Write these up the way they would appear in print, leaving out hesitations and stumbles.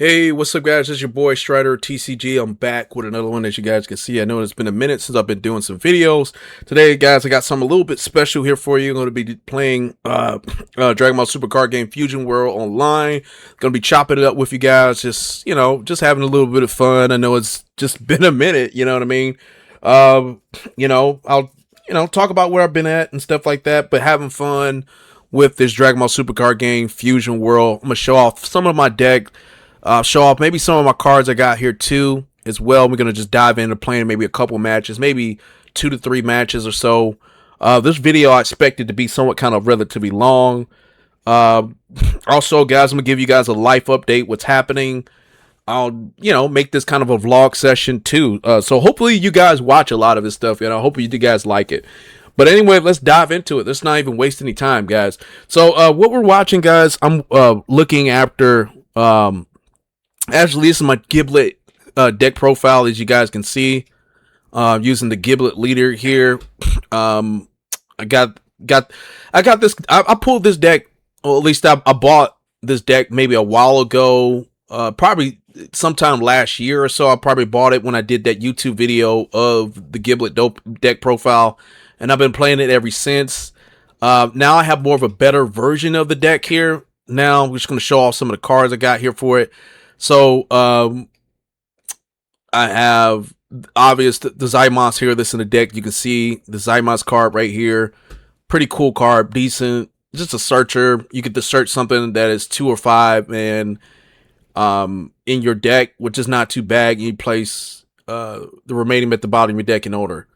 Hey, what's up, guys? It's your boy Strider TCG. I'm back with another one. As you guys can see, I know it's been a minute since I've been doing some videos. Today, guys, I got something a little bit special here for you. I'm going to be playing Dragon Ball Super Card Game Fusion World online. Going to be chopping it up with you guys. Just having a little bit of fun. I know it's just been a minute. You know what I mean? I'll talk about where I've been at and stuff like that. But having fun with this Dragon Ball Super Card Game Fusion World. I'm gonna show off some of my deck. Show off maybe some of my cards I got here too as well. We're gonna just dive into playing maybe a couple matches, maybe 2 to 3 matches or so. This video I expected to be somewhat kind of relatively long. Uh, Also, guys, I'm gonna give you guys a life update. What's happening? I'll make this kind of a vlog session too. So hopefully you guys watch a lot of this stuff. Hopefully you guys like it. But anyway, let's dive into it. Let's not even waste any time, guys. So what we're watching, guys, I'm looking after. Actually, this is my Giblet deck profile, as you guys can see. Using the Giblet leader here. Um, I got this. I pulled this deck, or at least I bought this deck maybe a while ago. Probably sometime last year or so. I probably bought it when I did that YouTube video of the Giblet deck profile, and I've been playing it ever since. Now I have more of a better version of the deck here. Now I'm just going to show off some of the cards I got here for it. So I have obvious the Zymos here. This in the deck. You can see the Zymos card right here. Pretty cool card, decent. Just a searcher. You get to search something that is 2 or 5 and in your deck, which is not too bad. You place the remaining at the bottom of your deck in order.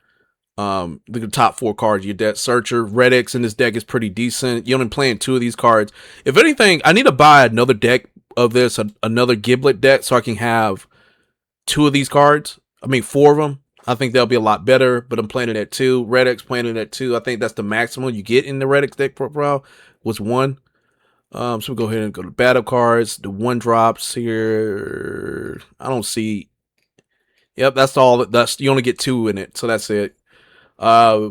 The top 4 cards your deck. Searcher, Red X in this deck is pretty decent. You only playing 2 of these cards. If anything, I need to buy another deck of this, another Giblet deck, so I can have 2 of these cards. I mean 4 of them. I think that'll be a lot better, but I'm playing it at 2. Red X playing it at 2. I think that's the maximum you get in the Red X deck profile was 1. So we'll go ahead and go to battle cards. The 1-drops here. I don't see. Yep, that's all. That's you only get 2 in it, so that's it. Uh,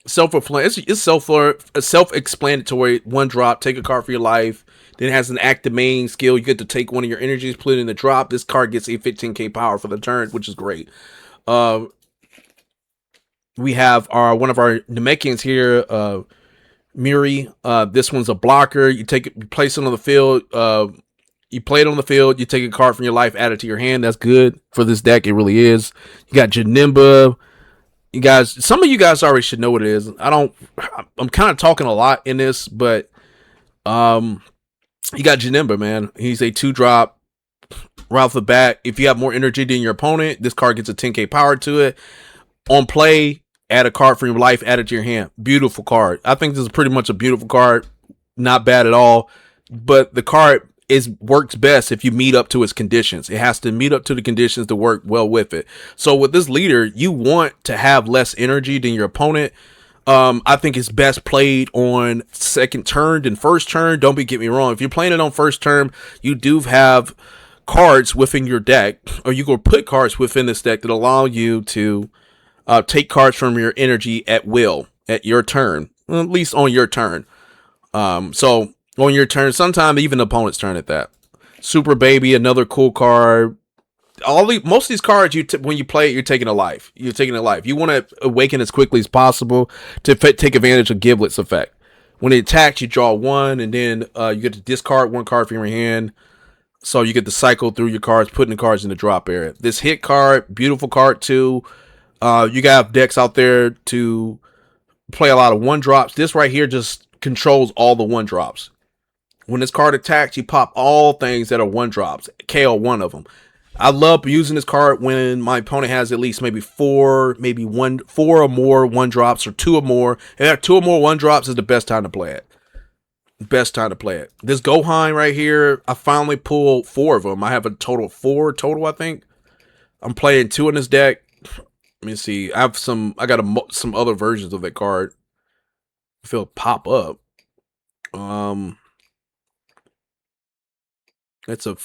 it's self-explanatory. 1-drop. Take a card for your life. Then it has an active main skill. You get to take one of your energies, put it in the drop. This card gets a 15k power for the turn, which is great. We have one of our Namekians here, Muri. This one's a blocker. You place it on the field. You play it on the field. You take a card from your life, add it to your hand. That's good for this deck. It really is. You got Janemba. You guys, some of you guys already should know what it is. I'm kind of talking a lot in this, but you got Janemba, man. He's a 2-drop right off the bat. If you have more energy than your opponent, this card gets a 10k power to it. On play, add a card from your life, add it to your hand. Beautiful card. I think this is pretty much a beautiful card. Not bad at all. But the card works best if you meet up to its conditions. It has to meet up to the conditions to work well with it. So with this leader, you want to have less energy than your opponent. I think it's best played on second turn than first turn. Don't get me wrong. If you're playing it on first turn, you do have cards within your deck, or you can put cards within this deck that allow you to take cards from your energy at will at your turn, at least on your turn. So on your turn, sometimes even the opponent's turn at that. Super Baby, another cool card. Most of these cards, when you play it, you're taking a life. You're taking a life. You want to awaken as quickly as possible to take advantage of Giblet's effect. When it attacks, you draw 1, and then you get to discard 1 card from your hand. So you get to cycle through your cards, putting the cards in the drop area. This hit card, beautiful card too. You got decks out there to play a lot of 1-drops. This right here just controls all the 1-drops. When this card attacks, you pop all things that are 1-drops. KO 1 of them. I love using this card when my opponent has at least maybe 4 or more 1-drops, or 2 or more. If they have 2 or more 1-drops, is the best time to play it. Best time to play it. This Gohan right here, I finally pulled 4 of them. I have a total of 4 total, I think. I'm playing 2 in this deck. Let me see. I got some other versions of that card. I feel pop up. It's a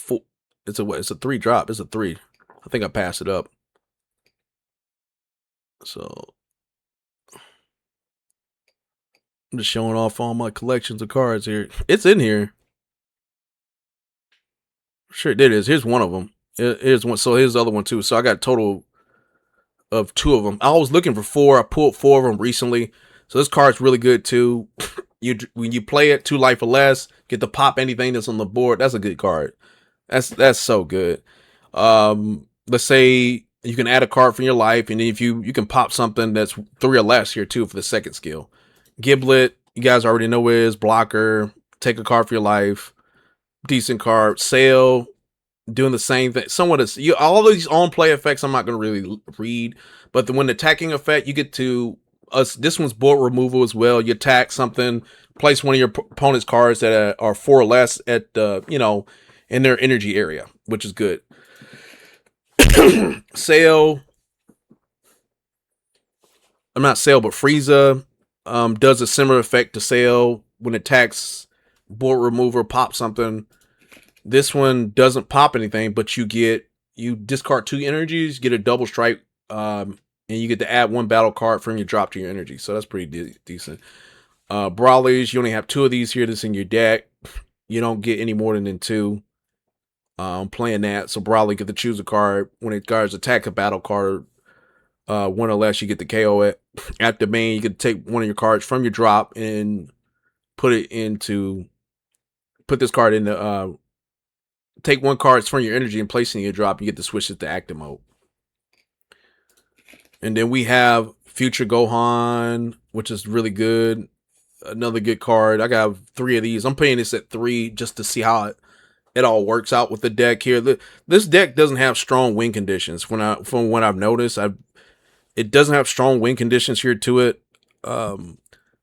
3-drop. It's a 3. I think I passed it up. So I'm just showing off all my collections of cards here. It's in here. Sure, it is. Here's one of them. Here's one. So here's the other one too. So I got a total of two of them. I was looking for four. I pulled four of them recently. So this card's really good too. You when you play it, 2 life or less, get to pop anything that's on the board. That's a good card. That's so good. Let's say you can add a card from your life, and if you can pop something that's 3 or less here too for the second skill. Giblet, you guys already know where it is. Blocker, take a card for your life. Decent card. Sail, doing the same thing. Somewhat as you all these on play effects. I'm not going to really read, but when the attacking effect, you get to us. This one's board removal as well. You attack something, place one of your opponent's cards that are 4 or less at in their energy area, which is good. Sail, I'm not Sail, but Frieza does a similar effect to Sail when it attacks board remover, pop something. This one doesn't pop anything, but you discard 2 energies, get a double strike, and you get to add 1 battle card from your drop to your energy. So that's pretty decent. Brawlers, you only have 2 of these here that's in your deck. You don't get any more than 2. Playing that, so Brawley get to choose a card. When it guards attack a battle card, 1 or less, you get to KO it. At the main, you get to take one of your cards from your drop and put this card in the take 1 card from your energy and place it in your drop. You get to switch it to active mode. And then we have Future Gohan, which is really good. Another good card. I got 3 of these. I'm playing this at 3 just to see how it all works out with the deck here. This deck doesn't have strong win conditions. From what I've noticed, it doesn't have strong win conditions here to it.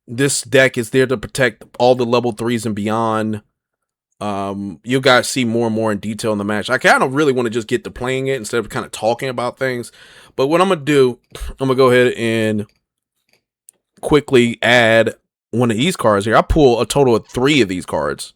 This deck is there to protect all the level 3s and beyond. You guys see more and more in detail in the match. I kind of really want to just get to playing it instead of kind of talking about things. But what I'm gonna do, I'm gonna go ahead and quickly add one of these cards here. I pull a total of 3 of these cards.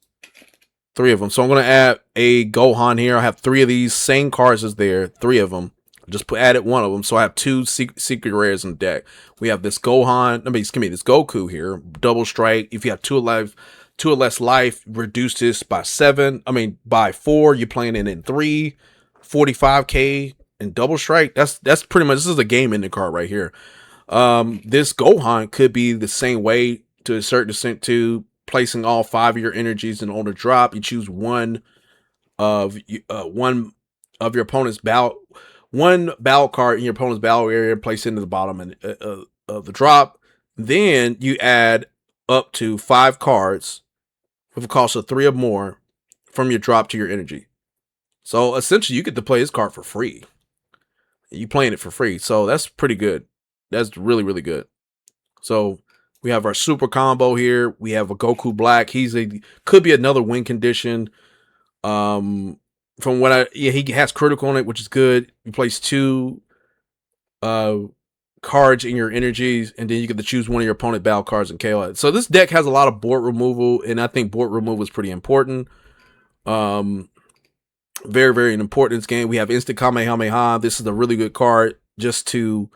3 of them. So I'm gonna add a Gohan here. I have 3 of these same cards as there. 3 of them. Just added 1 of them. So I have 2 secret rares in the deck. We have this Gohan. This Goku here. Double strike. If you have 2 alive, 2 or less life, reduce this by 7. By 4. You're playing it in 3, 45k, and double strike. That's pretty much. This is a game ending card right here. This Gohan could be the same way to a certain extent too. Placing all 5 of your energies in on the drop. You choose one of your opponent's battle. 1 battle card in your opponent's battle area, place it into the bottom of the drop. Then you add up to 5 cards with a cost of 3 or more from your drop to your energy. So essentially, you get to play this card for free. You playing it for free, so that's pretty good. That's really, really good. So we have our super combo here. We have a Goku Black. Could be another win condition. From what he has critical on it, which is good. You place 2 cards in your energies, and then you get to choose one of your opponent battle cards and KO it. So this deck has a lot of board removal, and I think board removal is pretty important. Very, very important in this game. We have Instant Kamehameha. This is a really good card just to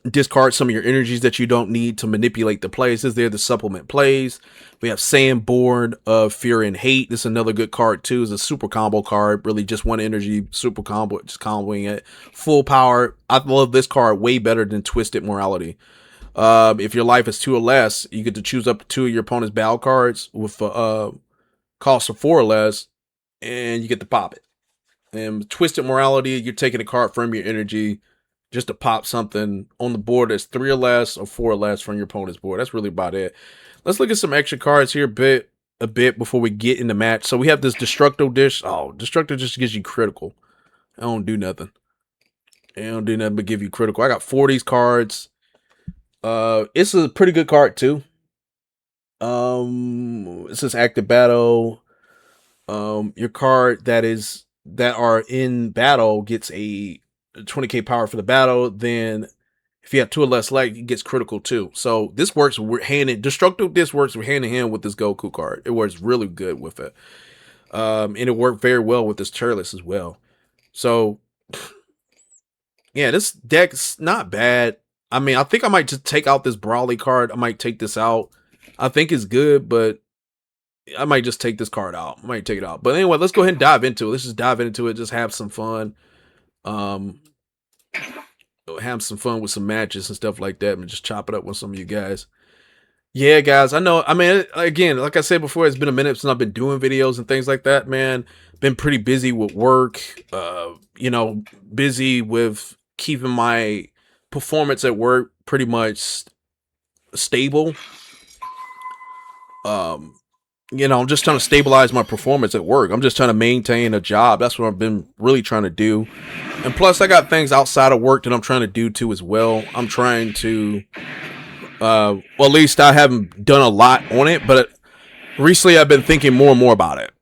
discard some of your energies that you don't need to manipulate the plays. This is there to supplement plays. We have Saiyan Born of Fear and Hate. This is another good card too. It's a super combo card. Really just 1 energy, super combo, just comboing it. Full power. I love this card way better than Twisted Morality. If your life is 2 or less, you get to choose up to 2 of your opponent's battle cards with a cost of 4 or less, and you get to pop it. And Twisted Morality, you're taking a card from your energy just to pop something on the board that's 3 or less or 4 or less from your opponent's board. That's really about it. Let's look at some extra cards here a bit before we get in the match. So we have this Destructo Dish. Oh, Destructo just gives you critical. I don't do nothing. I don't do nothing but give you critical. I got 4 of these cards. It's a pretty good card too. It says active battle. Your card that are in battle gets a 20k power for the battle. Then if you have 2 or less life, it gets critical too. So this works Destructo Disc works hand in hand with this Goku card. It works really good with it. And it worked very well with this Turles as well. So yeah, this deck's not bad. I think I might just take out this Brawly card. I might take this out. I think it's good, but I might just take this card out. I might take it out. But anyway, let's go ahead and dive into it. Let's just dive into it. Just have some fun. Um, have some fun with some matches and stuff like that, and just chop it up with some of you guys. Yeah, guys, I know. I mean, again, like I said before, it's been a minute since I've been doing videos and things like that, man. Been pretty busy with work, busy with keeping my performance at work pretty much stable. I'm just trying to stabilize my performance at work. I'm just trying to maintain a job. That's what I've been really trying to do. And plus, I got things outside of work that I'm trying to do too as well. I'm trying to, well, at least I haven't done a lot on it, but recently I've been thinking more and more about it.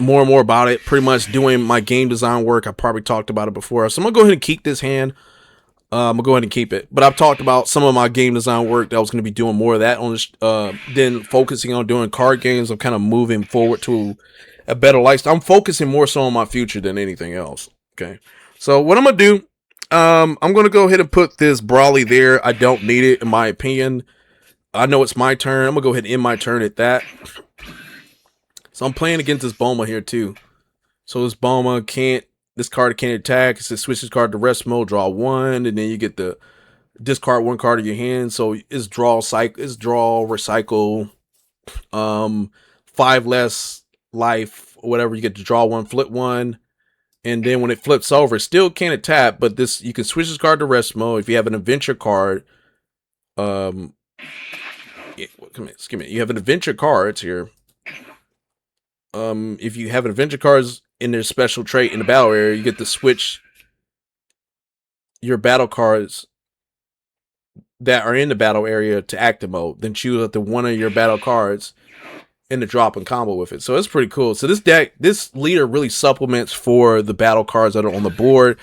More and more about it. Pretty much doing my game design work. I probably talked about it before. So I'm going to go ahead and keep this hand. I'm gonna go ahead and keep it, but I've talked about some of my game design work that I was gonna be doing more of that on this, then focusing on doing card games. I'm kind of moving forward to a better lifestyle. I'm focusing more so on my future than anything else. Okay, so what I'm gonna do, I'm gonna go ahead and put this Brawly there. I don't need it in my opinion. I know it's my turn. I'm gonna go ahead and end my turn at that. So I'm playing against this Bulma here too. So this Bulma can't. This card can't attack. It says switch this card to rest mode, draw one, and then you get the discard one card in your hand. So it's draw, recycle, 5 less life, or whatever. You get to draw one, flip one, and then when it flips over, it still can't attack. But this, you can switch this card to rest mode. If you have an adventure card, come here. You have an adventure cards here. If you have an adventure cards in their special trait in the battle area, you get to switch your battle cards that are in the battle area to active mode. Then choose up to one of your battle cards in the drop and combo with it. So it's pretty cool. So this leader really supplements for the battle cards that are on the board.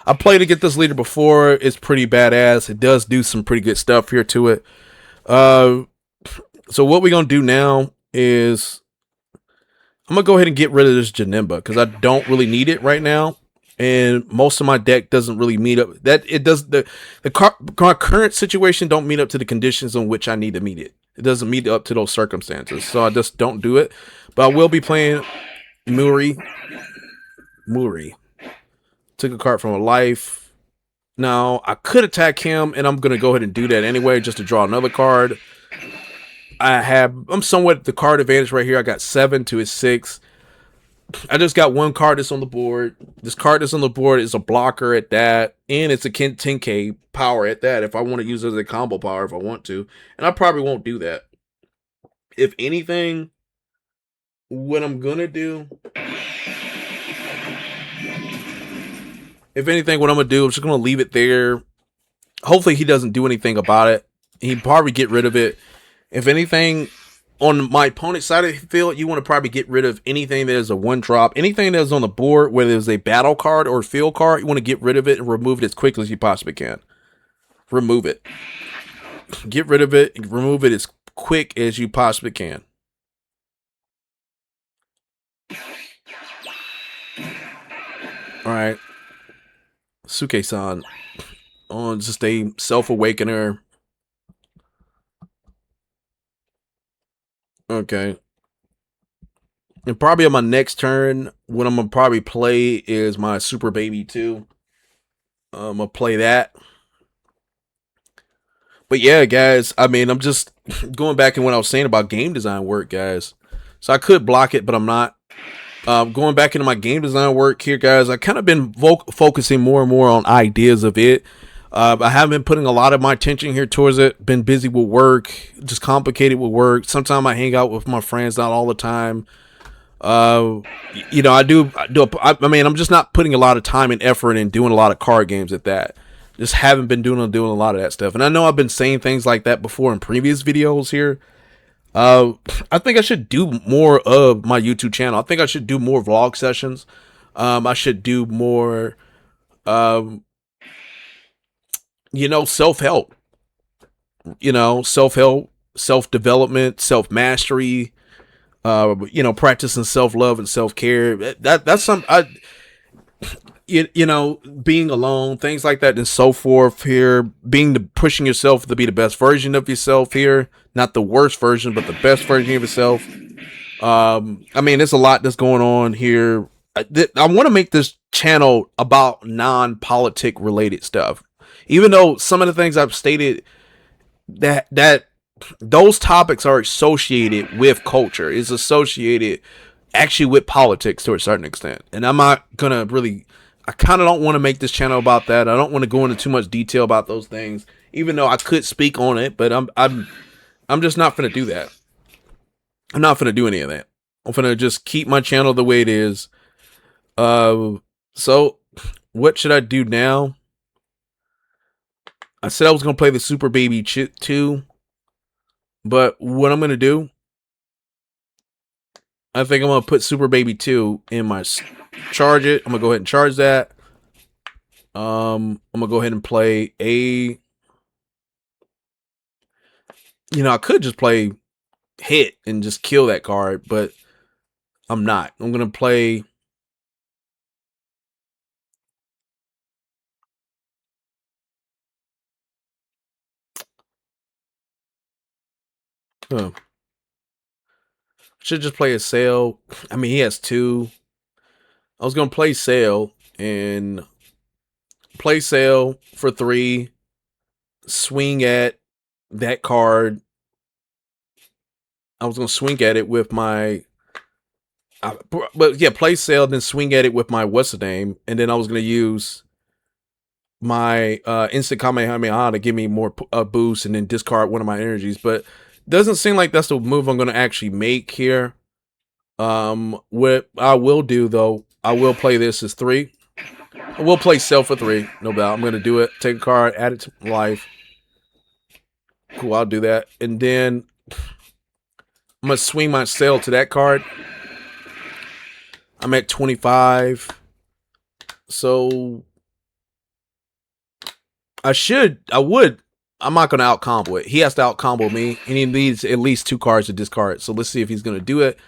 I played to get this leader before. It's pretty badass. It does do some pretty good stuff here to it. So what we're gonna do now is I'm going to go ahead and get rid of this Janemba because I don't really need it right now. And most of my deck doesn't really meet up. The current situation don't meet up to the conditions on which I need to meet it. It doesn't meet up to those circumstances. So I just don't do it. But I will be playing Muri. Took a card from a life. Now, I could attack him, and I'm going to go ahead and do that anyway just to draw another card. I'm somewhat the card advantage right here. I got 7 to his 6. I just got one card that's on the board. This card that's on the board is a blocker at that, and it's a 10k power at that if I want to use it as a combo power if I want to. And I probably won't do that. If anything, what I'm going to do... I'm just going to leave it there. Hopefully he doesn't do anything about it. He'd probably get rid of it. If anything, on my opponent's side of the field, you want to probably get rid of anything that is a 1-drop. Anything that is on the board, whether it's a battle card or a field card, you want to get rid of it and remove it as quickly as you possibly can. Remove it. Get rid of it and remove it as quick as you possibly can. Alright. Suke-san. On just a self-awakener. Okay. And probably on my next turn, what I'm going to probably play is my Super Baby 2. I'm going to play that. But yeah, guys, I mean, I'm just going back in what I was saying about game design work, guys. So I could block it, but I'm not. Going back into my game design work here, guys, I kind of been focusing more and more on ideas of it. I haven't been putting a lot of my attention here towards it. Been busy with work, just complicated with work. Sometimes I hang out with my friends, not all the time. I'm just not putting a lot of time and effort in doing a lot of card games at that. Just haven't been doing a lot of that stuff. And I know I've been saying things like that before in previous videos here. I think I should do more of my YouTube channel. I think I should do more vlog sessions. I should do more, self-help, self-development, self-mastery, practicing self-love and self-care. That's being alone, things like that and so forth here, pushing yourself to be the best version of yourself here, not the worst version, but the best version of yourself. I mean, there's a lot that's going on here. I want to make this channel about non-politic related stuff, even though some of the things I've stated that those topics are associated with culture, is associated actually with politics to a certain extent, and I'm not gonna really. I kind of don't want to make this channel about that. I don't want to go into too much detail about those things, even though I could speak on it. But I'm just not gonna do that. I'm not gonna do any of that. I'm gonna just keep my channel the way it is. So what should I do now? I said I was gonna play the Super Baby 2, but what I'm gonna do, I think I'm gonna put Super Baby 2 in my charge it. I'm gonna go ahead and charge that. I'm gonna go ahead and play a. I could just play hit and just kill that card, but I'm not. I'm gonna play. Huh. Should just play a Sail. I mean, he has 2. I was gonna play Sail and play Sail for 3. Swing at that card. I was gonna swing at it with my. But yeah, play Sail, then swing at it with my what's the name, and then I was gonna use my instant Kamehameha to give me more boost, and then discard one of my energies. But doesn't seem like that's the move I'm gonna actually make here. What I will do though, I will play this as 3. I will play Sail for 3, no doubt. I'm gonna do it. Take a card, add it to life. Cool, I'll do that, and then I'm gonna swing my Sail to that card. I'm at 25. So I'm not gonna out combo it. He has to out combo me, and he needs at least 2 cards to discard. So let's see if he's gonna do it.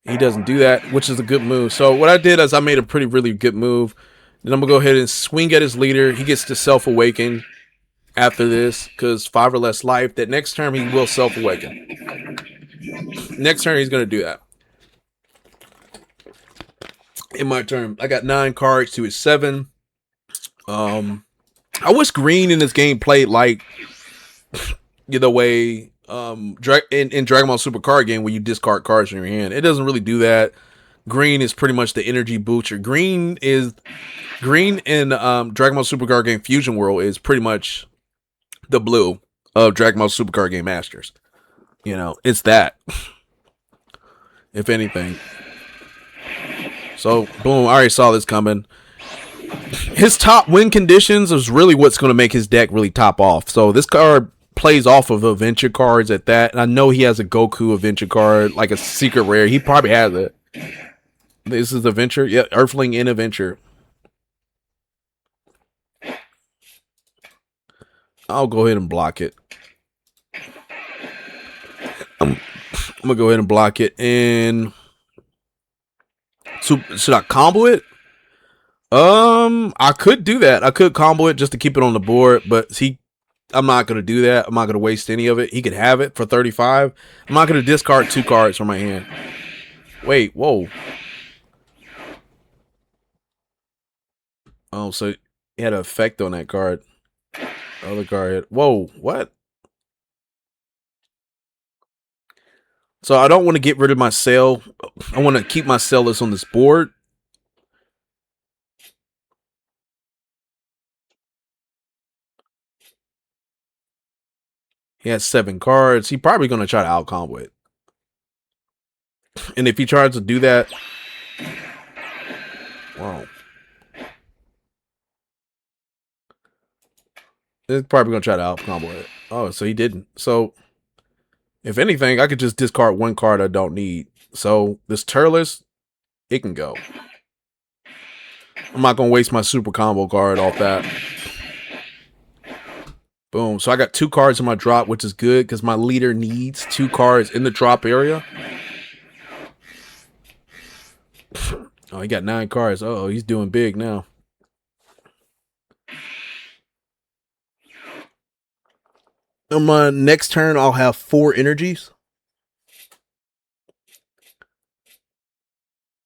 He doesn't do that, which is a good move. So what I did is I made a really good move. Then I'm gonna go ahead and swing at his leader. He gets to self-awaken after this, because 5 or less life. That next turn he will self-awaken. Next turn he's gonna do that. In my turn, I got 9 cards to his 7. I wish green in this game played like the way in Dragon Ball Super card game where you discard cards in your hand. It doesn't really do that. Green is pretty much the energy booster. Green in Dragon Ball Super card game Fusion World is pretty much the blue of Dragon Ball Super card game Masters. It's that. If anything. So boom, I already saw this coming. His top win conditions is really what's going to make his deck really top off. So this card plays off of adventure cards at that. And I know he has a Goku adventure card, like a secret rare. He probably has it. This is adventure. Yeah, Earthling in adventure. I'll go ahead and block it. I'm going to go ahead and block it. And so, should I combo it? I could do that. I could combo it just to keep it on the board, but I'm not gonna do that. I'm not gonna waste any of it. He could have it for 35. I'm not gonna discard 2 cards from my hand. Wait, whoa. Oh, so it had an effect on that card. Other card hit. Whoa, what? So I don't want to get rid of my Sail. I want to keep my Sail list on this board. He has 7 cards. He's probably going to try to out combo it. And if he tries to do that... Wow. He's probably going to try to out combo it. Oh, so he didn't. So, if anything, I could just discard 1 card I don't need. So, this Turles, it can go. I'm not going to waste my super combo card off that. Boom. So I got 2 cards in my drop, which is good because my leader needs 2 cards in the drop area. Oh, he got 9 cards. Oh, he's doing big now. On my next turn, I'll have 4 energies.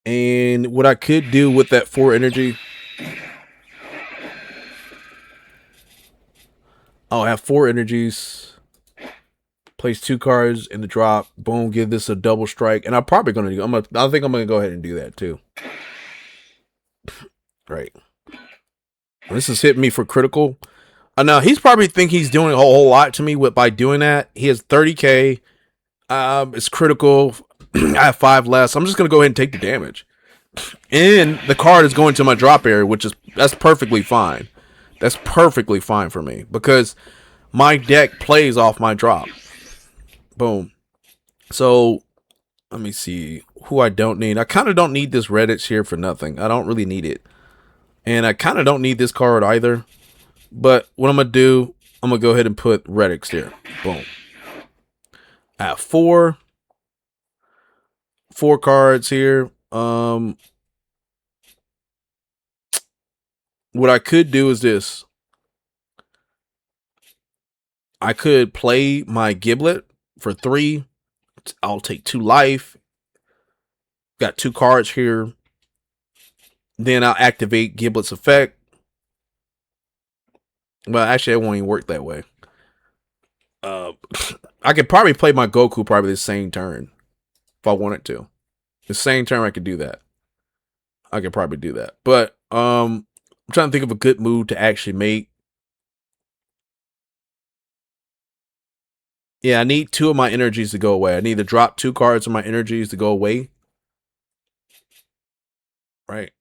And what I could do with that 4 energy, I'll have 4 energies, place 2 cards in the drop, boom, give this a double strike. And I'm probably gonna do, I think I'm gonna go ahead and do that too. Right. This is hitting me for critical. Now he's probably think he's doing a whole lot to me by doing that. He has 30k. It's critical. I have 5 less. I'm just gonna go ahead and take the damage. And the card is going to my drop area, that's perfectly fine. That's perfectly fine for me because my deck plays off my drop. Boom. So let me see who I don't need. I kind of don't need this Redditch here for nothing. I don't really need it. And I kind of don't need this card either. But what I'm going to do, I'm going to go ahead and put Redditch here. Boom. I have 4 cards here. What I could do is this. I could play my Giblet for 3. I'll take 2 life. Got 2 cards here. Then I'll activate Giblet's effect. Well, actually, it won't even work that way. I could probably play my Goku probably the same turn if I wanted to. The same turn I could do that. I could probably do that. But I'm trying to think of a good move to actually make. Yeah, I need 2 of my energies to go away. I need to drop 2 cards of my energies to go away. Right.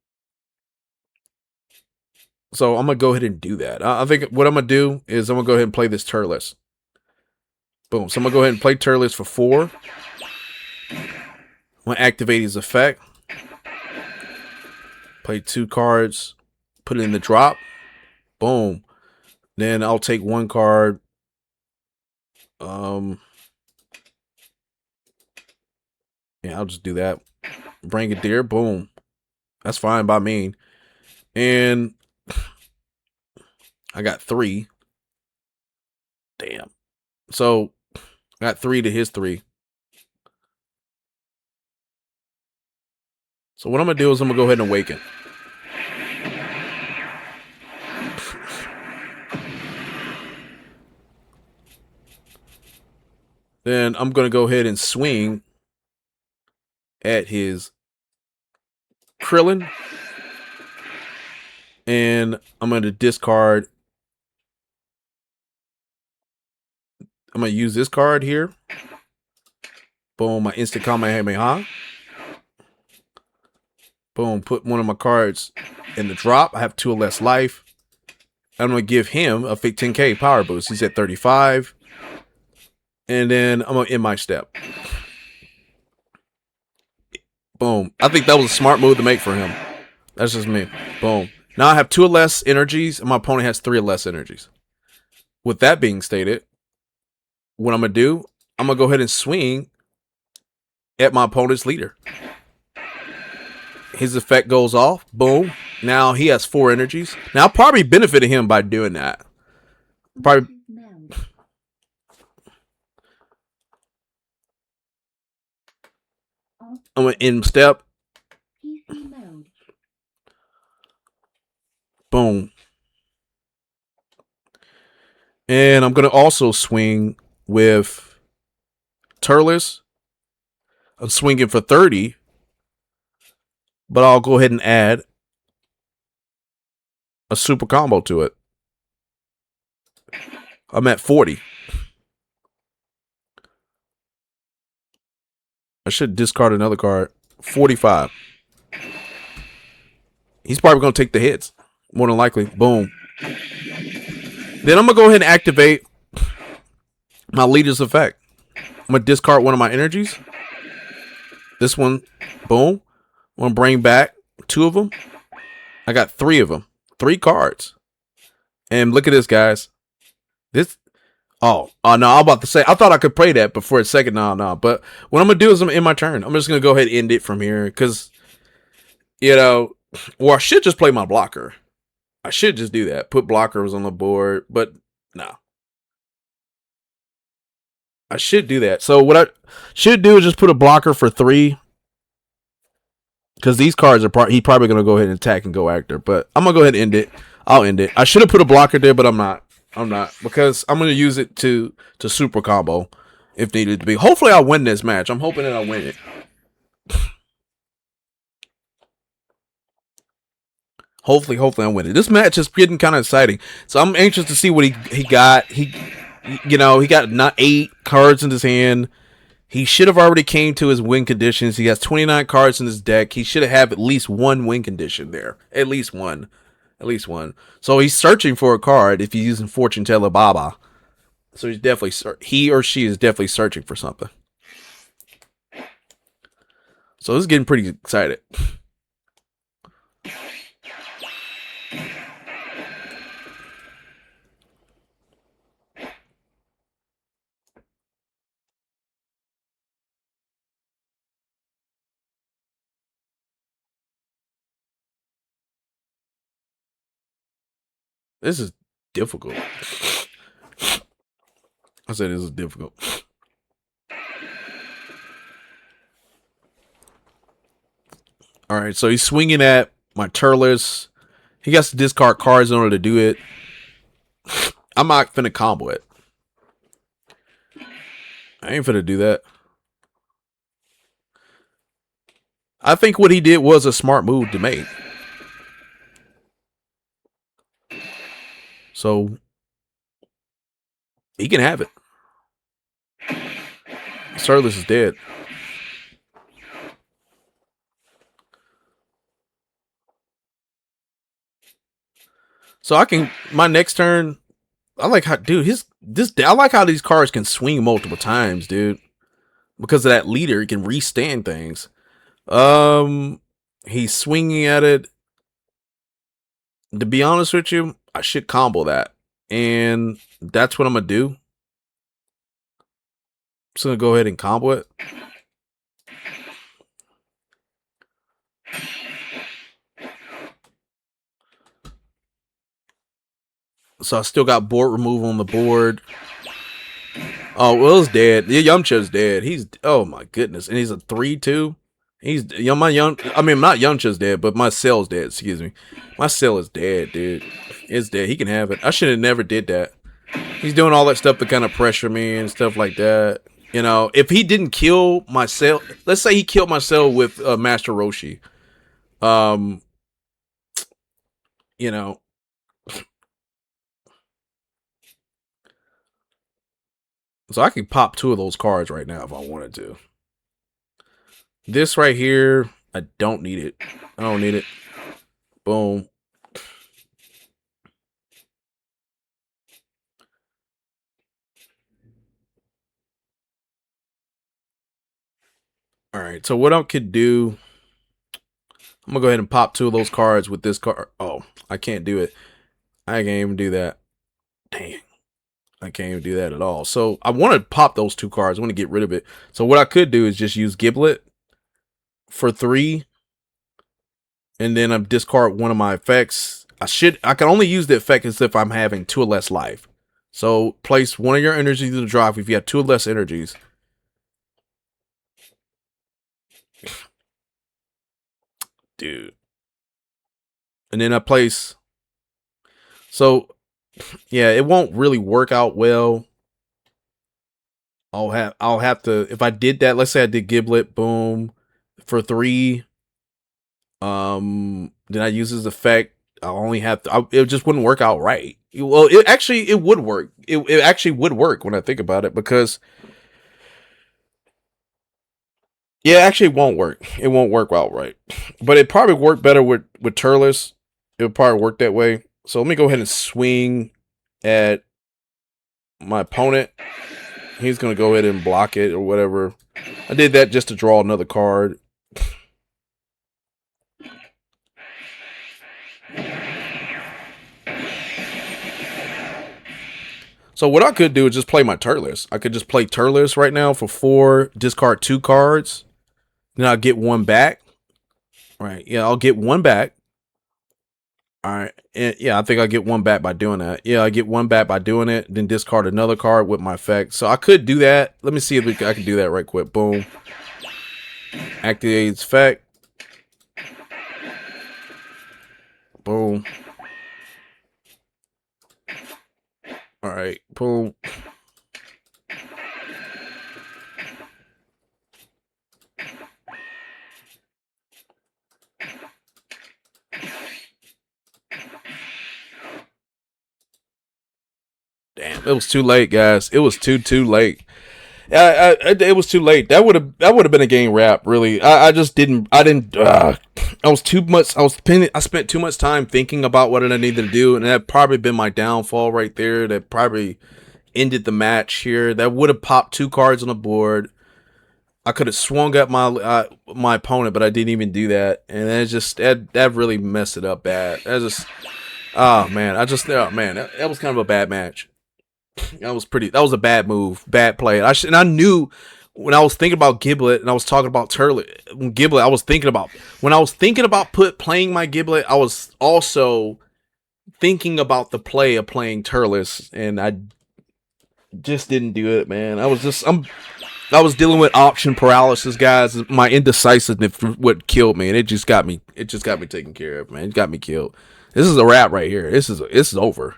So I'm going to go ahead and do that. I think what I'm going to do is I'm going to go ahead and play this Turles. Boom. So I'm going to go ahead and play Turles for 4. I'm going to activate his effect. Play 2 cards. Put it in the drop. Boom. Then I'll take 1 card. Yeah, I'll just do that. Brigadier. Boom. That's fine by me. And I got 3. Damn. So I got 3 to his 3. So what I'm going to do is I'm going to go ahead and awaken. Then I'm going to go ahead and swing at his Krillin. And I'm going to discard. I'm going to use this card here. Boom, my instant Kamehameha. Boom, put one of my cards in the drop. I have 2 or less life. I'm going to give him a 10k power boost. He's at 35. And then I'm going to end my step. Boom. I think that was a smart move to make for him. That's just me. Boom. Now I have 2 or less energies, and my opponent has 3 or less energies. With that being stated, what I'm going to do, I'm going to go ahead and swing at my opponent's leader. His effect goes off. Boom. Now he has 4 energies. Now I probably benefited him by doing that. Probably. I'm going to end step. Boom. And I'm going to also swing with Turles. I'm swinging for 30. But I'll go ahead and add a super combo to it. I'm at 40. I should discard another card. 45. He's probably going to take the hits. More than likely. Boom. Then I'm going to go ahead and activate my leader's effect. I'm going to discard one of my energies. This one. Boom. I'm going to bring back 2 of them. I got 3 of them. 3 cards. And look at this, guys. This. Oh, no, I'm about to say, I thought I could play that, but for a second, no. But what I'm going to do is I'm in my turn. I'm just going to go ahead and end it from here. Because, well, I should just play my blocker. I should just do that. Put blockers on the board. But, no. I should do that. So what I should do is just put a blocker for 3. Because these cards are he probably gonna go ahead and attack and go actor. But I'm gonna go ahead and end it. I'll end it. I should have put a blocker there, but I'm not. I'm not, because I'm gonna use it to super combo if needed to be. Hopefully I'll win this match. I'm hoping that I'll win it. Hopefully I win it. This match is getting kind of exciting, so I'm anxious to see what he got. He got not 8 cards in his hand. He should have already came to his win conditions. He has 29 cards in his deck. He should have at least one win condition there. At least one. So he's searching for a card if he's using Fortune Teller Baba. So he's definitely he or she is definitely searching for something. So this is getting pretty excited. This is difficult. I said this is difficult. All right, so he's swinging at my Turles. He has to discard cards in order to do it. I'm not finna combo it. I ain't finna do that. I think what he did was a smart move to make. So he can have it. Turles is dead. So I can, my next turn, I like how, dude, I like how these cards can swing multiple times, dude. Because of that leader, he can restand things. He's swinging at it. To be honest with you, I should combo that. And that's what I'm going to do. I'm just going to go ahead and combo it. So I still got board removal on the board. Oh, Will's dead. Yamcha's dead. He's, oh my goodness. And he's a 3-2. He's, not Yamcha's dead, but my cell's dead. Excuse me. My cell is dead, dude. It's dead. He can have it. I should have never did that. He's doing all that stuff to kind of pressure me and stuff like that. You know, if he didn't kill my cell, let's say he killed my cell with Master Roshi. You know, so I can pop 2 of those cards right now if I wanted to. This right here, I don't need it. I don't need it. Boom. All right, so what I could do, I'm going to go ahead and pop 2 of those cards with this card. Oh, I can't do it. I can't even do that. Dang. I can't even do that at all. So I want to pop those 2 cards. I want to get rid of it. So what I could do is just use Giblet for 3. And then I discard one of my effects. I can only use the effect as if I'm having 2 or less life. So place one of your energies in the drop if you have 2 or less energies. Dude. And then I place. So yeah, it won't really work out well. I'll have to, if I did that, let's say I did Giblet, boom, for 3. Then I use his effect. I only have to, it just wouldn't work out right. Well, it would work. It actually would work when I think about it, because yeah, actually it won't work. It won't work out right. But it probably worked better with Turles. It would probably work that way. So let me go ahead and swing at my opponent. He's going to go ahead and block it or whatever. I did that just to draw another card. So what I could do is just play my Turles. I could just play Turles right now for 4, discard 2 cards. Then I'll get 1 back. All right. Yeah, I'll get 1 back. All right. And yeah, I think I'll get 1 back by doing that. Yeah, I get 1 back by doing it. Then discard another card with my effect. So I could do that. Let me see if I can do that right quick. Boom. Activate its effect. Boom. All right. Boom. Damn, it was too late, guys. It was too late. It was too late. That would have been a game wrap. Really, I just didn't. I didn't. I was too much. I spent too much time thinking about what I needed to do, and that probably been my downfall right there. That probably ended the match here. That would have popped 2 cards on the board. I could have swung at my opponent, but I didn't even do that, and that really messed it up bad. That just oh man, that was kind of a bad match. That was a bad move, bad play. And I knew when I was thinking about Giblet and I was talking about Giblet, I was thinking about playing my Giblet, I was also thinking about the play of playing Turles, and I just didn't do it, man. I was dealing with option paralysis, guys. My indecisiveness what killed me, and it just got me taken care of, man. It got me killed. This is a wrap right here. This is over.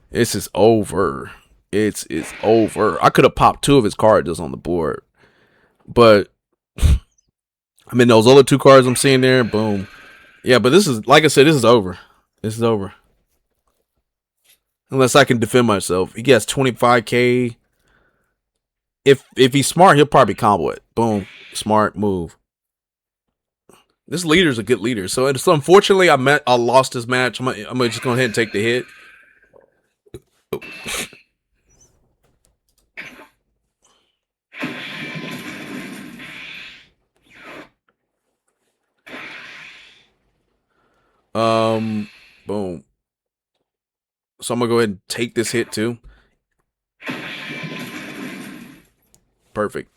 This is over. It's over. I could have popped 2 of his cards just on the board. But I mean those other 2 cards I'm seeing there, boom. Yeah, but this is, like I said, this is over. This is over. Unless I can defend myself. He gets 25k. If he's smart, he'll probably combo it. Boom. Smart move. This leader's a good leader. So unfortunately I lost this match. I'm gonna just go ahead and take the hit. Boom. So I'm gonna go ahead and take this hit too. Perfect.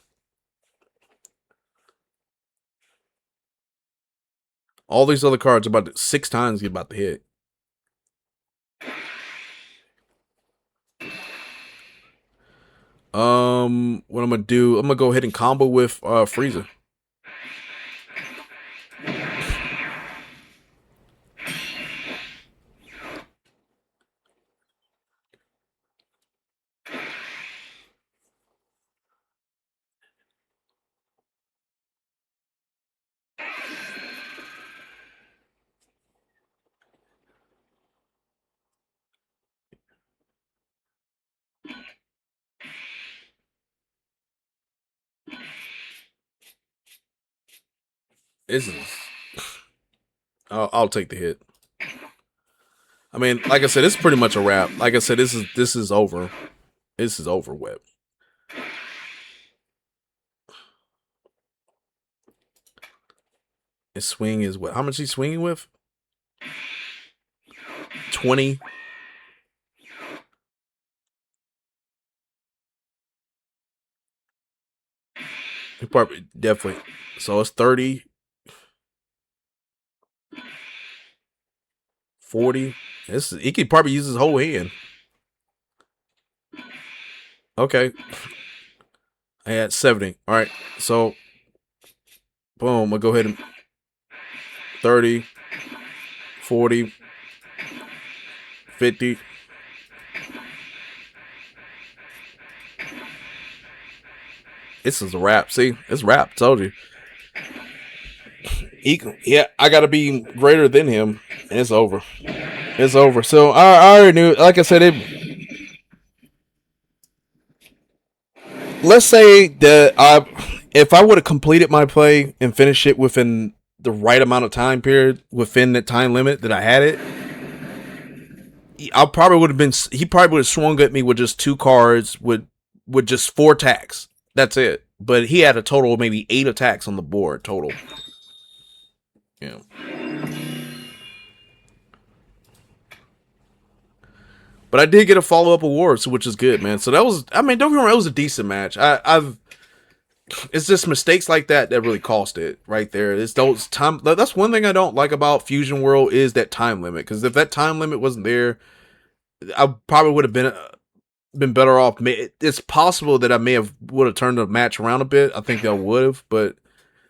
All these other cards about 6 times get about to hit. What I'm gonna do? I'm gonna go ahead and combo with Frieza. This is. I'll take the hit. I mean, like I said, it's pretty much a wrap. Like I said, this is over. This is over with. His swing is what? How much he's swinging with? 20. He probably definitely. So it's 30. 40. He could probably use his whole hand. Okay. I had 70. All right. So boom, I'll go ahead and 30, 40, 50. This is a wrap. See, it's wrap. Told you. Yeah, I gotta be greater than him. And it's over. It's over. So I already knew. Like I said, let's say that if I would have completed my play and finished it within the right amount of time period, within the time limit that I had it, I probably would have been. He probably would have swung at me with just 2 cards with just 4 attacks. That's it. But he had a total of maybe 8 attacks on the board total. Yeah. But I did get a follow-up award, so which is good, man. So that was, I mean, don't get me wrong, it was a decent match. It's just mistakes like that really cost it right there. It's those time. That's one thing I don't like about Fusion World is that time limit. Because if that time limit wasn't there, I probably would have been better off. It's possible that I would have turned the match around a bit. I think I would have, but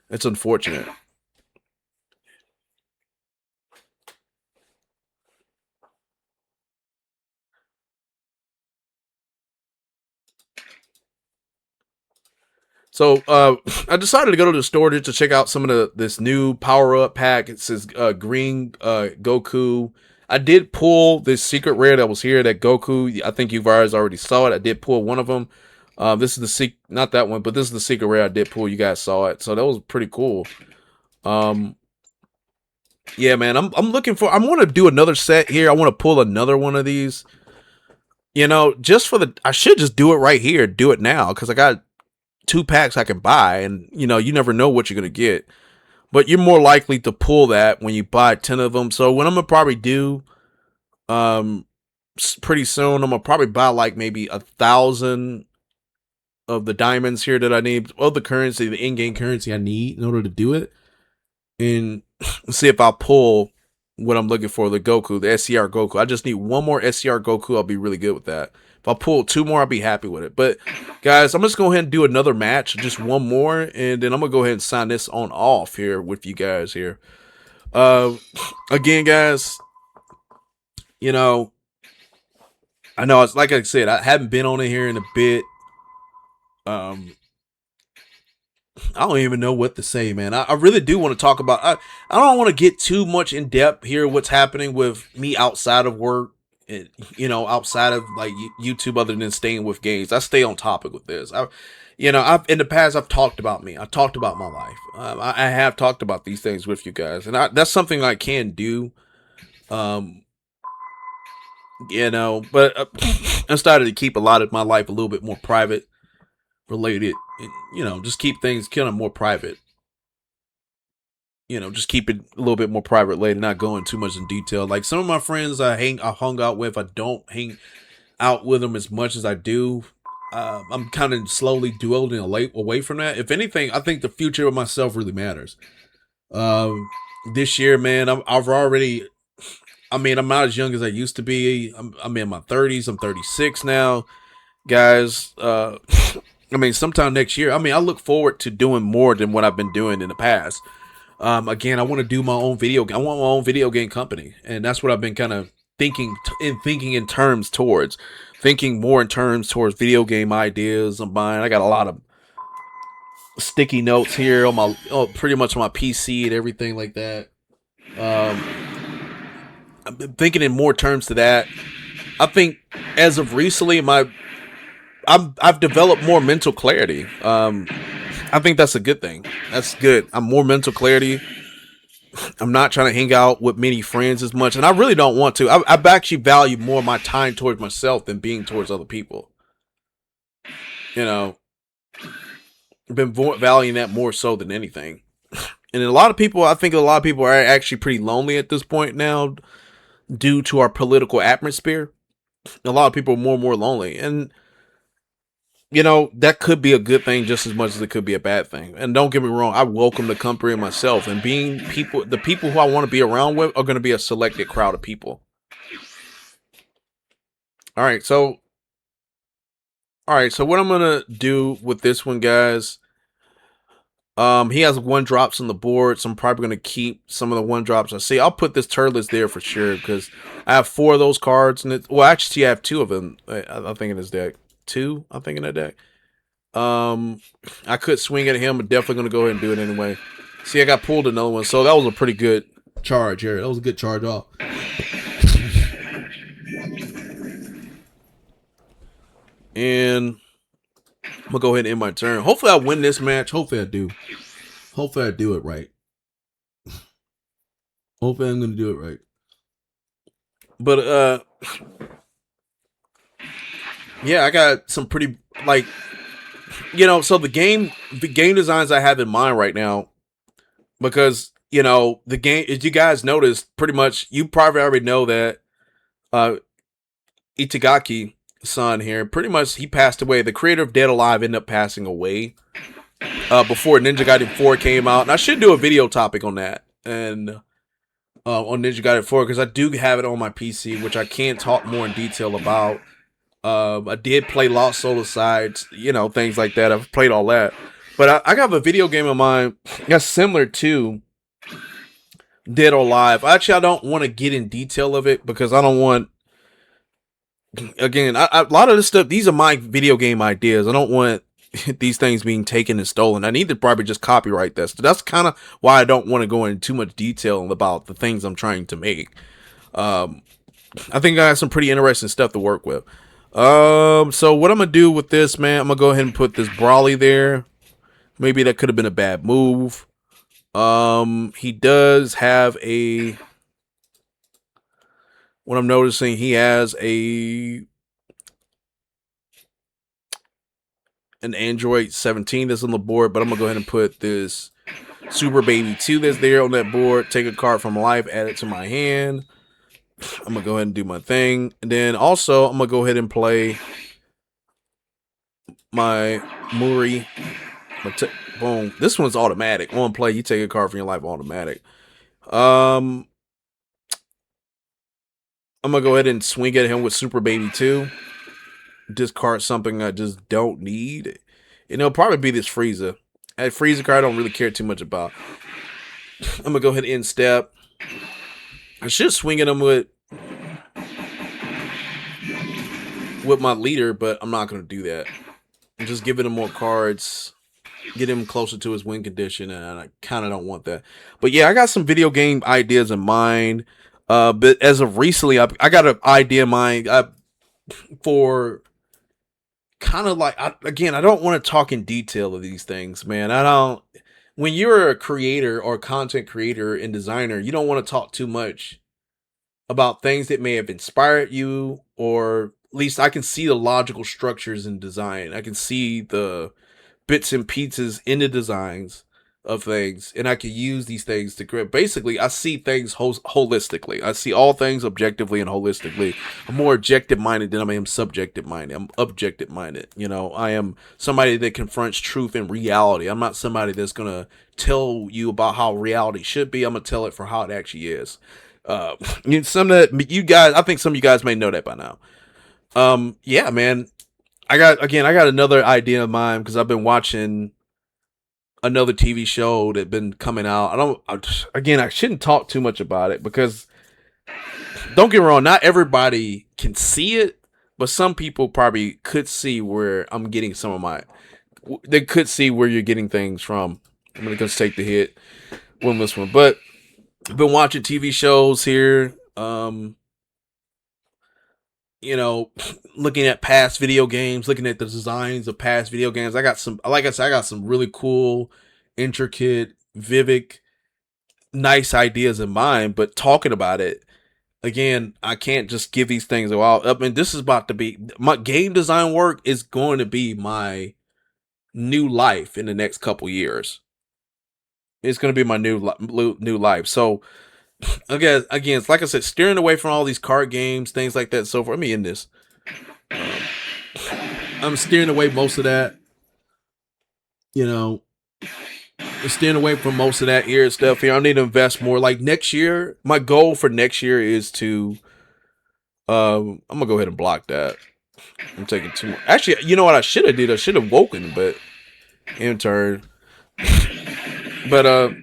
it's unfortunate. So I decided to go to the store just to check out some of this new power up pack. It says green Goku. I did pull this secret rare that was here, that Goku. I think you guys already saw it. I did pull one of them. This is the not that one, but this is the secret rare I did pull. You guys saw it, so that was pretty cool. Yeah, man, I'm looking for. I want to do another set here. I want to pull another one of these. You know, just for the. I should just do it right here. Do it now because I got 2 packs I can buy, and you know, you never know what you're gonna get. But you're more likely to pull that when you buy 10 of them. So what I'm gonna probably do, pretty soon, I'm gonna probably buy like maybe 1,000 of the diamonds here that I need, of the currency, the in-game currency I need in order to do it, and see if I pull what I'm looking for, the Goku, the SCR Goku. I just need one more SCR Goku. I'll be really good with that. If I pull 2 more, I'll be happy with it. But guys, I'm just go ahead and do another match, just one more, and then I'm gonna go ahead and sign this on off here with you guys here. Again, guys, you know, I know it's like I said, I haven't been on it here in a bit. I don't even know what to say, man. I really do want to talk about. I don't want to get too much in depth here. What's happening with me outside of work, and you know, outside of like YouTube, other than staying with games. I stay on topic with this. I've in the past I've talked about me. I talked about my life. I have talked about these things with you guys, and that's something I can do. Um, you know, but I started to keep a lot of my life a little bit more private related, and, you know, just keep things kind of more private. You know, just keep it a little bit more private related, not going too much in detail. Like some of my friends I hung out with, I don't hang out with them as much as I do. I'm kind of slowly dwindling away from that. If anything, I think the future of myself really matters. Um, this year, man, I've already. I mean, I'm not as young as I used to be. I'm in my 30s. I'm 36 now, guys. I mean, sometime next year. I mean, I look forward to doing more than what I've been doing in the past. Again, I want to do my own video. I want my own video game company, and that's what I've been kind of thinking in terms towards, thinking more in terms towards video game ideas of mine. I got a lot of sticky notes here on my, pretty much on my PC and everything like that. I've been thinking in more terms to that. I think as of recently, I've developed more mental clarity. I think that's a good thing. That's good. I'm more mental clarity. I'm not trying to hang out with many friends as much, and I really don't want to. I've actually valued more my time towards myself than being towards other people. You know, I've been valuing that more so than anything. And I think a lot of people are actually pretty lonely at this point now due to our political atmosphere. A lot of people are more and more lonely, and you know, that could be a good thing just as much as it could be a bad thing. And don't get me wrong, I welcome the company myself, and the people who I want to be around with are going to be a selected crowd of people. All right, so what I'm going to do with this one, guys, he has 1-drops on the board, so I'm probably going to keep some of the 1-drops I see. I'll put this Turles there for sure because I have 4 of those cards, and well, actually, I have 2 of them. I think in his deck. 2, I think in that deck. I could swing at him, but definitely gonna go ahead and do it anyway. See, I got pulled another one, so that was a pretty good charge here. That was a good charge off. And I'm gonna go ahead and end my turn. Hopefully I win this match. Hopefully I do. Hopefully I do it right. Hopefully I'm gonna do it right. But yeah, I got some pretty, like, you know, so the game designs I have in mind right now, because you know the game, as you guys noticed, pretty much you probably already know that Itagaki son here, pretty much he passed away. The creator of Dead Alive ended up passing away before Ninja Gaiden 4 came out, and I should do a video topic on that, and on Ninja Gaiden 4, because I do have it on my PC, which I can't talk more in detail about. I did play Lost Soul Asides, you know, things like that. I've played all that. But I got a video game of mine that's similar to Dead or Alive. Actually, I don't want to get in detail of it because I don't want... Again, a lot of this stuff, these are my video game ideas. I don't want these things being taken and stolen. I need to probably just copyright this. So that's kind of why I don't want to go into too much detail about the things I'm trying to make. I think I have some pretty interesting stuff to work with. So what I'm gonna do with this, man, I'm gonna go ahead and put this Brawly there. Maybe that could have been a bad move. He does have a. What I'm noticing, he has an Android 17 that's on the board, but I'm gonna go ahead and put this Super Baby 2 that's there on that board. Take a card from life, add it to my hand. I'm gonna go ahead and do my thing, and then also I'm gonna go ahead and play my Muri. Boom. This one's automatic. On play, you take a card from your life automatic. I'm gonna go ahead and swing at him with Super Baby 2. Discard something I just don't need. And it'll probably be this Frieza. That Frieza card I don't really care too much about. I'm gonna go ahead and end step. I should swing at him with my leader, but I'm not gonna do that. I'm just giving him more cards, get him closer to his win condition, and I kind of don't want that. But yeah, I got some video game ideas in mind. But as of recently, I got an idea in mind for kind of like, again, I don't want to talk in detail of these things, man. I don't. When you're a creator or content creator and designer, you don't want to talk too much about things that may have inspired you, or at least I can see the logical structures in design. I can see the bits and pieces in the designs of things, and I can use these things to create. Basically, I see things holistically. I see all things objectively and holistically. I'm more objective minded than I am subjective minded. I'm objective minded. You know, I am somebody that confronts truth and reality. I'm not somebody that's gonna tell you about how reality should be. I'm gonna tell it for how it actually is. Some that you guys, I think some of you guys may know that by now. Yeah, man. I got another idea of mine because I've been watching another TV show that been coming out. I shouldn't talk too much about it because don't get me wrong, not everybody can see it, but some people probably could see where I'm getting some of my. They could see where you're getting things from. I'm gonna just take the hit, win this one, but I've been watching TV shows here. You know, looking at past video games, looking at the designs of past video games. I got some, like I said, I got some really cool, intricate, vivid, nice ideas in mind, but talking about it, again, I can't just give these things out. I mean, this is about to be, my game design work is going to be my new life in the next couple years. It's going to be my new life. So, again, it's like I said, steering away from all these card games, things like that. So, for me in this, I'm steering away most of that. You know, steering away from most of that here stuff here. I need to invest more. Like next year, my goal for next year is to. I'm gonna go ahead and block that. I'm taking two more. Actually, you know what I should have did? I should have woken, but in turn. But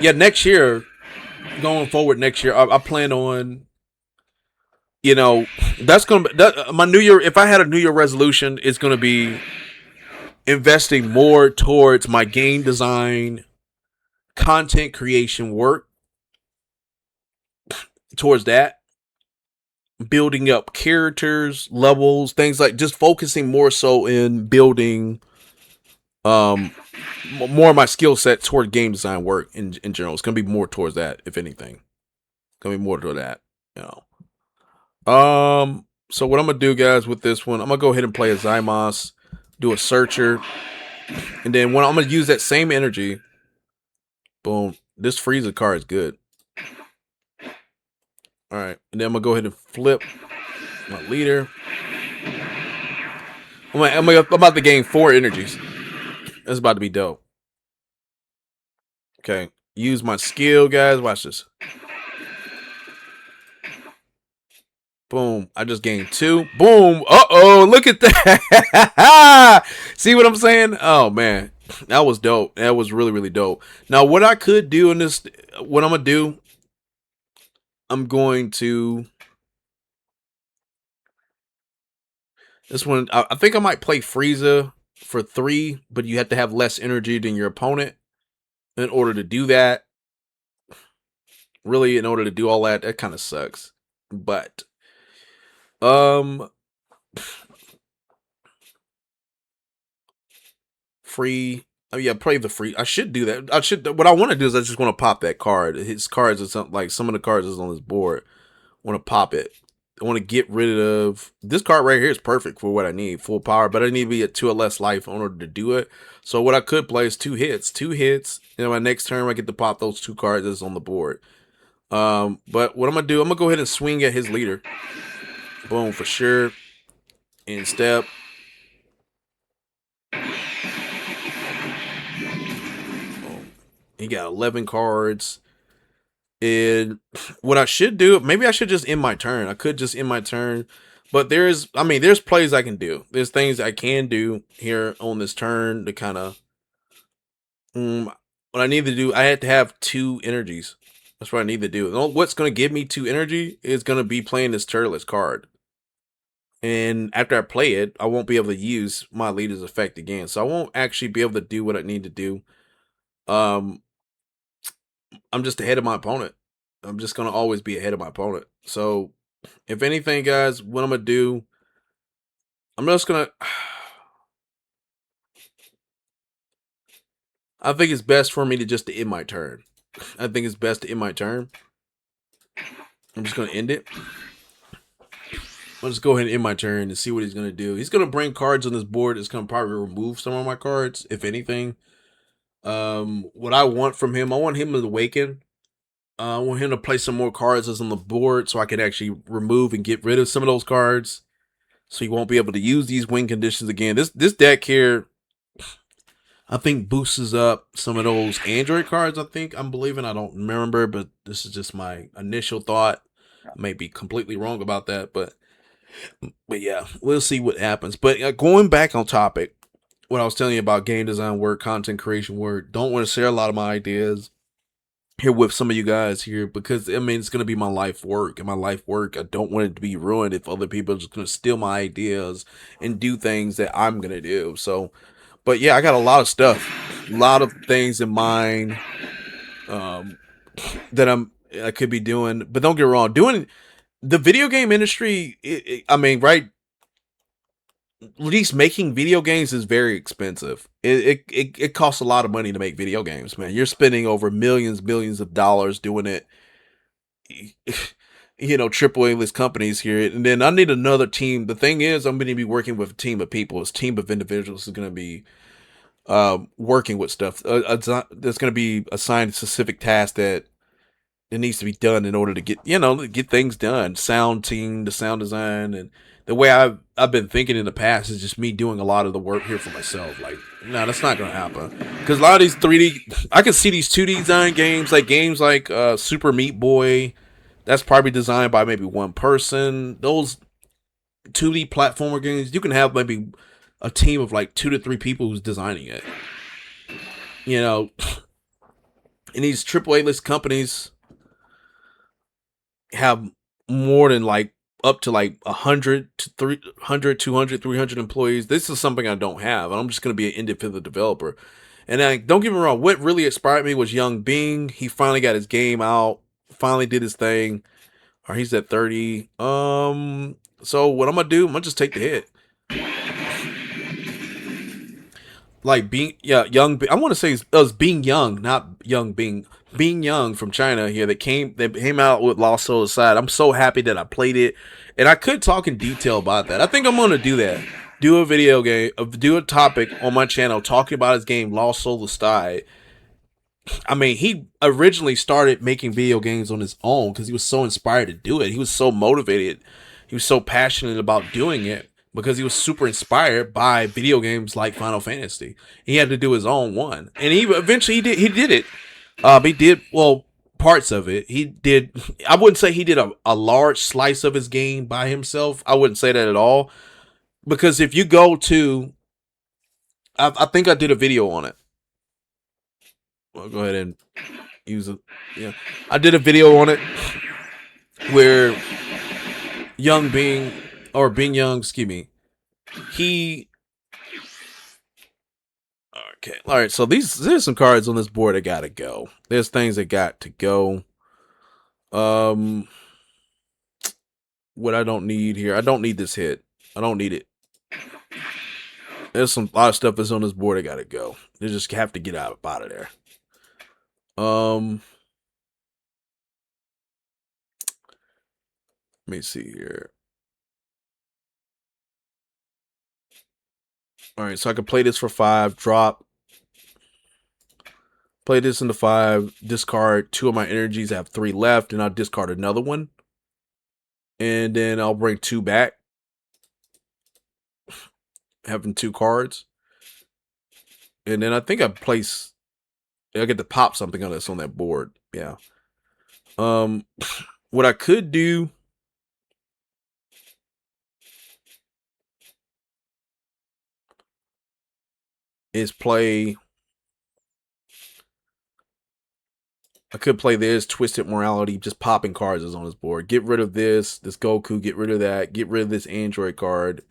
yeah, next year, going forward next year, I plan on. You know, that's gonna be my New Year. If I had a New Year resolution, it's gonna be investing more towards my game design, content creation work. Towards that, building up characters, levels, things like just focusing more so in building more of my skill set toward game design work in general. It's gonna be more towards that, if anything. It's gonna be more toward that, you know. So what I'm gonna do, guys, with this one, I'm gonna go ahead and play a Zymos, do a searcher, and then when I'm gonna use that same energy, boom, this Frieza card is good. Alright, and then I'm gonna go ahead and flip my leader. I'm about to gain 4 energies. That's about to be dope. Okay, use my skill, guys. Watch this. Boom. I just gained 2. Boom. Uh-oh. Look at that. See what I'm saying? Oh, man. That was dope. That was really, really dope. Now, what I could do in this, what I'm going to do, I'm going to, This one, I think I might play Frieza for 3, but you have to have less energy than your opponent in order to do that. Really, in order to do all that, that kind of sucks. But um, free. Oh yeah, play the free. I should do that. I should. What I want to do is I just want to pop that card. His cards or something like some of the cards is on this board. I want to pop it. I want to get rid of this card right here. Is perfect for what I need, full power. But I need to be at 2 or less life in order to do it. So what I could play is 2 hits, and then my next turn I get to pop those 2 cards that's on the board. But what I'm gonna do, I'm gonna go ahead and swing at his leader. Boom for sure. And step. He got 11 cards. And what I should do, maybe I should just end my turn. I could just end my turn. But there's plays I can do. There's things I can do here on this turn to kind of. What I need to do, I had to have 2 energies. That's what I need to do. What's going to give me 2 energy is going to be playing this turretless card. And after I play it, I won't be able to use my leader's effect again. So I won't actually be able to do what I need to do. I'm just ahead of my opponent. I'm just going to always be ahead of my opponent. So if anything, guys, what I'm going to do, I'm just going to... I think it's best for me to just end my turn. I think it's best to end my turn. I'm just going to end it. I'll just go ahead and end my turn and see what he's going to do. He's going to bring cards on this board. It's going to probably remove some of my cards, if anything. What I want from him, I want him to awaken. I want him to play some more cards that's on the board so I can actually remove and get rid of some of those cards. So he won't be able to use these win conditions again. This deck here, I think, boosts up some of those Android cards, I'm believing. I don't remember, but this is just my initial thought. I may be completely wrong about that, but yeah, we'll see what happens. But going back on topic, what I was telling you about game design work, content creation work, don't want to share a lot of my ideas here with some of you guys here because I mean it's going to be my life work, and my life work, I don't want it to be ruined if other people are just going to steal my ideas and do things that I'm going to do. So, but yeah, I got a lot of stuff, a lot of things in mind that I could be doing. But don't get wrong, doing the video game industry, I mean, right? At least making video games is very expensive. It costs a lot of money to make video games, man. You're spending over billions of dollars doing it. You know, triple A list companies here, and then I need another team. The thing is, I'm going to be working with a team of people. This team of individuals is going to be working with stuff. There's going to be assigned specific tasks that it needs to be done in order to get things done. Sound team, the sound design, and the way I've been thinking in the past is just me doing a lot of the work here for myself. Like, no, that's not gonna happen because a lot of these 3D, I can see these 2D design games like Super Meat Boy. That's probably designed by maybe one person. Those 2D platformer games, you can have maybe a team of like 2 to 3 people who's designing it. You know, and these AAA list companies have more than like up to like 100 to 300, 200, 300 employees. This is something I don't have, and I'm just going to be an independent developer. And don't get me wrong, what really inspired me was Young Bing. He finally got his game out, finally did his thing. Or he's at 30. So what I'm gonna do, I'm gonna just take the hit. Like Young Bing, I want to say it was Bing Young, not Young Bing. Bing Young from China here that came out with Lost Soul Aside. I'm so happy that I played it, and I could talk in detail about that. I think I'm gonna do that. Do a video game, do a topic on my channel talking about his game Lost Soul Aside. I mean, he originally started making video games on his own because he was so inspired to do it. He was so motivated. He was so passionate about doing it because he was super inspired by video games like Final Fantasy. He had to do his own one, and he eventually he did it. He did, well, parts of it. He did. I wouldn't say he did a large slice of his game by himself. I wouldn't say that at all, because if you go to, I think I did a video on it. I'll go ahead and use it. Yeah, I did a video on it where Bing Young, excuse me, he. Okay, all right. So there's some cards on this board that gotta go. There's things that got to go. What I don't need here. I don't need this hit. I don't need it. There's some lot of stuff that's on this board that gotta go. They just have to get out of there. Let me see here. All right, so I can play this for 5, drop. Play this into 5, discard 2 of my energies. I have 3 left, and I'll discard another one. And then I'll bring 2 back. Having 2 cards. And then I think I get to pop something on this on that board. Yeah. What I could do is play. I could play this Twisted Morality, just popping cards is on this board. Get rid of this Goku, get rid of that, get rid of this Android card.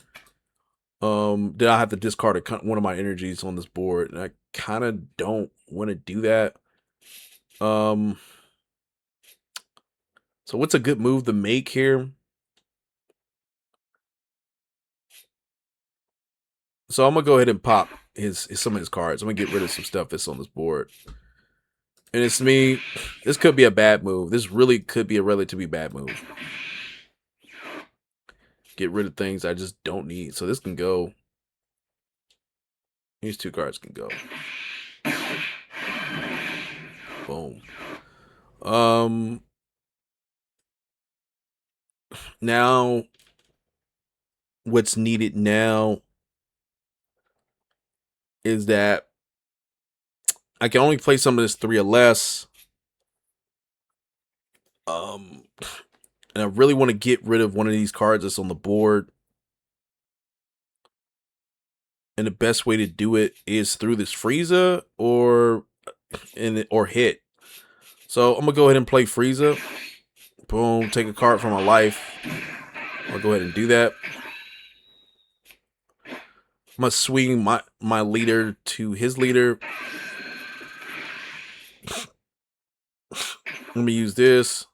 Then I have to discard one of my energies on this board, and I kind of don't want to do that. So what's a good move to make here? So I'm gonna go ahead and pop some of his cards. I'm gonna get rid of some stuff that's on this board. And it's me. This could be a bad move. This really could be a relatively bad move. Get rid of things I just don't need. So this can go. These 2 cards can go. Boom. Now, what's needed now is that I can only play some of this 3 or less. And I really want to get rid of one of these cards that's on the board. And the best way to do it is through this Frieza or hit. So I'm gonna go ahead and play Frieza. Boom, take a card from my life. I'll go ahead and do that. I'm gonna swing my leader to his leader. Let me use this.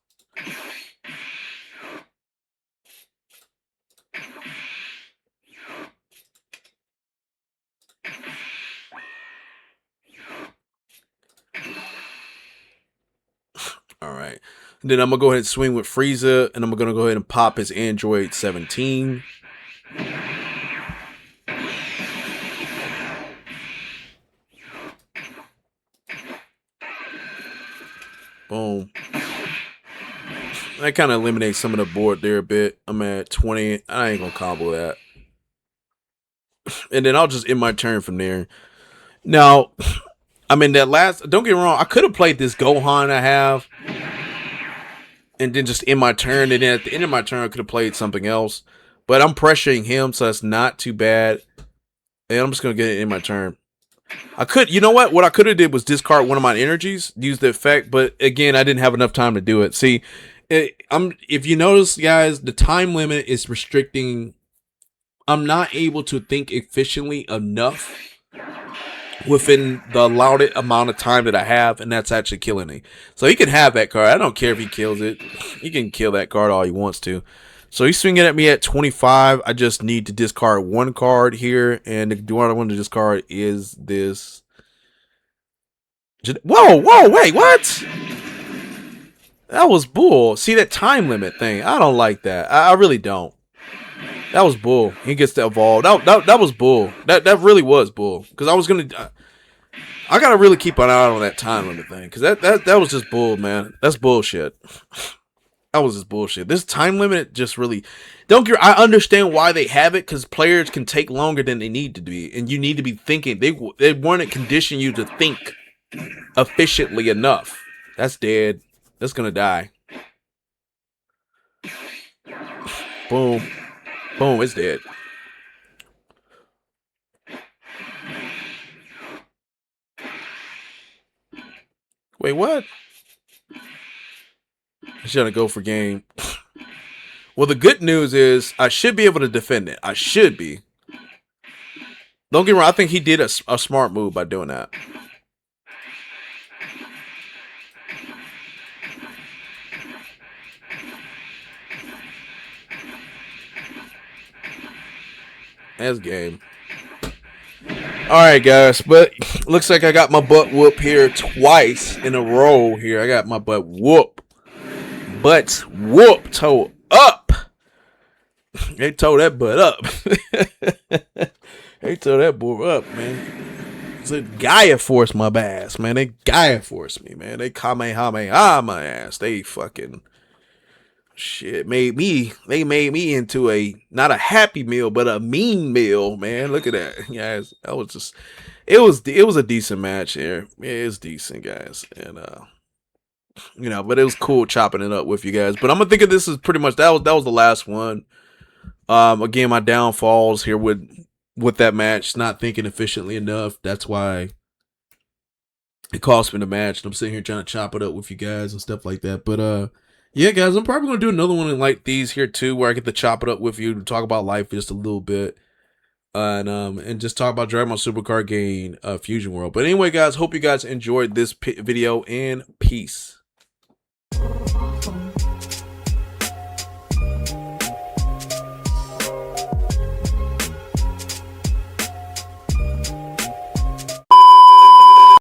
All right. And then I'm going to go ahead and swing with Frieza, and I'm going to go ahead and pop his Android 17. Boom. That kind of eliminates some of the board there a bit. I'm at 20. I ain't going to combo that. And then I'll just end my turn from there. Now, I mean, that last... Don't get me wrong. I could have played this Gohan I have. And then just end my turn. And then at the end of my turn, I could have played something else. But I'm pressuring him, so that's not too bad. And I'm just going to get it in my turn. I could... You know what? What I could have did was discard one of my energies. Use the effect. But again, I didn't have enough time to do it. See, if you notice, guys, the time limit is restricting... I'm not able to think efficiently enough within the allowed amount of time that I have, and that's actually killing me. So he can have that card. I don't care if he kills it. He can kill that card all he wants to. So he's swinging at me at 25. I just need to discard 1 card here, and the one I want to discard is this. Whoa, wait, what? That was bull. See that time limit thing? I don't like that. I really don't. That was bull. He gets to evolve. That was bull. That really was bull. Because I was gonna, I gotta really keep an eye on that time limit thing. Because that was just bull, man. That's bullshit. That was just bullshit. This time limit just really don't get. I understand why they have it, because players can take longer than they need to be, and you need to be thinking. They want to condition you to think efficiently enough. That's dead. That's gonna die. Boom. Boom, it's dead. Wait, what? I should go for game. Well, the good news is I should be able to defend it. I should be. Don't get me wrong. I think he did a smart move by doing that. That's game. All right, guys, but looks like I got my butt whoop here twice in a row. Here, I got my butt whoop, toe up. They tore that butt up. They tore that boy up, man. It's a Gaia Force my ass, man. They Gaia Force me, man. They Kamehameha my ass. They fucking shit made me. They made me into a not a happy meal, but a mean meal, man. Look at that, guys. That was just. It was a decent match here. It was decent, guys, and you know, but it was cool chopping it up with you guys. But I'm gonna think of this as pretty much that was the last one. Again, my downfalls here with that match, not thinking efficiently enough. That's why it cost me the match. And I'm sitting here trying to chop it up with you guys and stuff like that. But yeah, guys, I'm probably gonna do another one like these here too, where I get to chop it up with you to talk about life just a little bit. And just talk about Dragon Ball Supercard game Fusion World. But anyway, guys, hope you guys enjoyed this video, and peace.